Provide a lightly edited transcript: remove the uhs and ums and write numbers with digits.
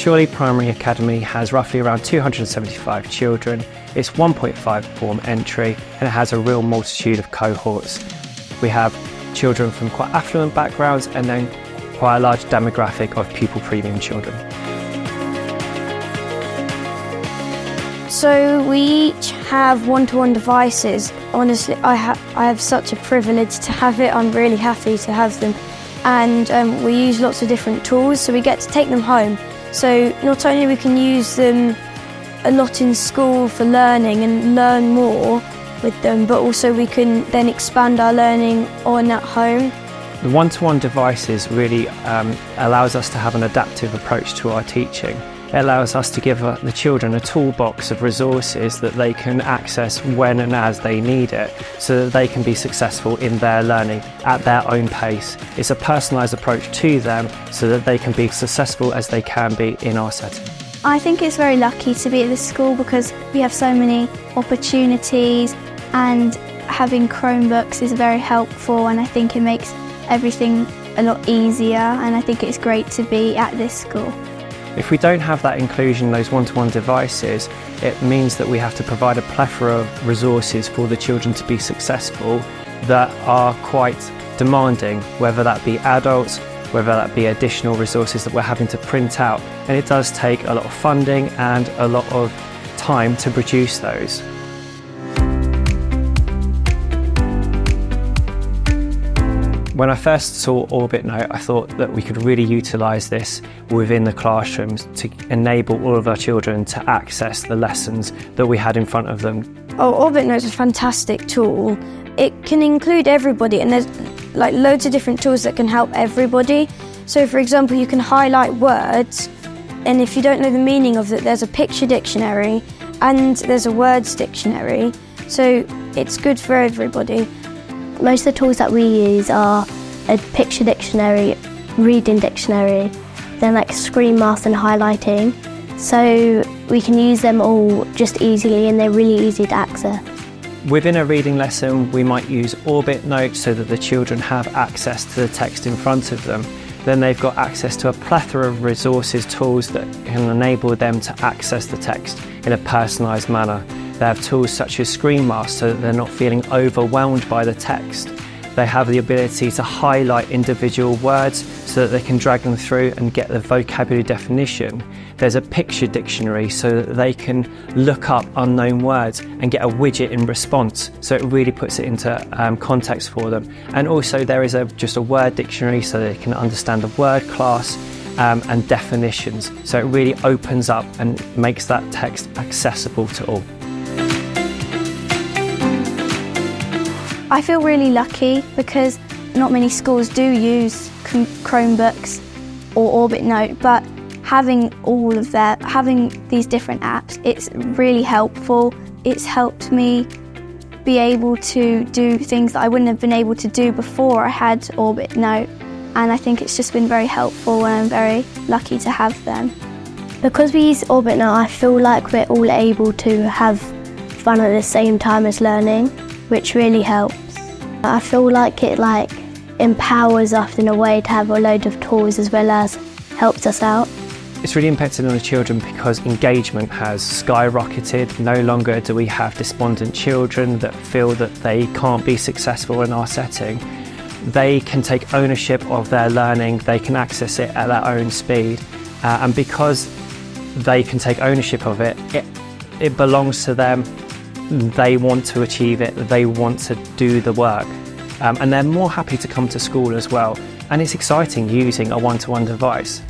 Shawley Primary Academy has roughly around 275 children. It's 1.5 form entry and it has a real multitude of cohorts. We have children from quite affluent backgrounds and then quite a large demographic of pupil premium children. So we each have one-to-one devices. Honestly, I have such a privilege to have it. I'm really happy to have them. And we use lots of different tools, so we get to take them home. So not only we can use them a lot in school for learning and learn more with them, but also we can then expand our learning on at home. The one-to-one devices really allows us to have an adaptive approach to our teaching. It allows us to give the children a toolbox of resources that they can access when and as they need it, so that they can be successful in their learning at their own pace. It's a personalised approach to them so that they can be successful as they can be in our setting. I think it's very lucky to be at this school because we have so many opportunities, and having Chromebooks is very helpful, and I think it makes everything a lot easier, and I think it's great to be at this school. If we don't have that inclusion, those one-to-one devices, it means that we have to provide a plethora of resources for the children to be successful that are quite demanding, whether that be adults, whether that be additional resources that we're having to print out. And it does take a lot of funding and a lot of time to produce those. When I first saw OrbitNote, I thought that we could really utilise this within the classrooms to enable all of our children to access the lessons that we had in front of them. Oh, OrbitNote is a fantastic tool. It can include everybody, and there's like loads of different tools that can help everybody. So for example, you can highlight words, and if you don't know the meaning of it, there's a picture dictionary and there's a words dictionary. So it's good for everybody. Most of the tools that we use are a picture dictionary, reading dictionary, then like screen mask and highlighting. So we can use them all just easily, and they're really easy to access. Within a reading lesson, we might use OrbitNote so that the children have access to the text in front of them. Then they've got access to a plethora of resources, tools that can enable them to access the text in a personalised manner. They have tools such as screen mask so that they're not feeling overwhelmed by the text. They have the ability to highlight individual words so that they can drag them through and get the vocabulary definition. There's a picture dictionary so that they can look up unknown words and get a widget in response, so it really puts it into context for them. And also there is just a word dictionary so they can understand the word class and definitions, so it really opens up and makes that text accessible to all. I feel really lucky because not many schools do use Chromebooks or OrbitNote, but having these different apps, it's really helpful. It's helped me be able to do things that I wouldn't have been able to do before I had OrbitNote, and I think it's just been very helpful, and I'm very lucky to have them. Because we use OrbitNote, I feel like we're all able to have fun at the same time as learning, which really helps. I feel like it empowers us in a way to have a load of tools as well as helps us out. It's really impacted on the children because engagement has skyrocketed. No longer do we have despondent children that feel that they can't be successful in our setting. They can take ownership of their learning, they can access it at their own speed, and because they can take ownership of it, it belongs to them. They want to achieve it, they want to do the work, and they're more happy to come to school as well. And it's exciting using a one-to-one device.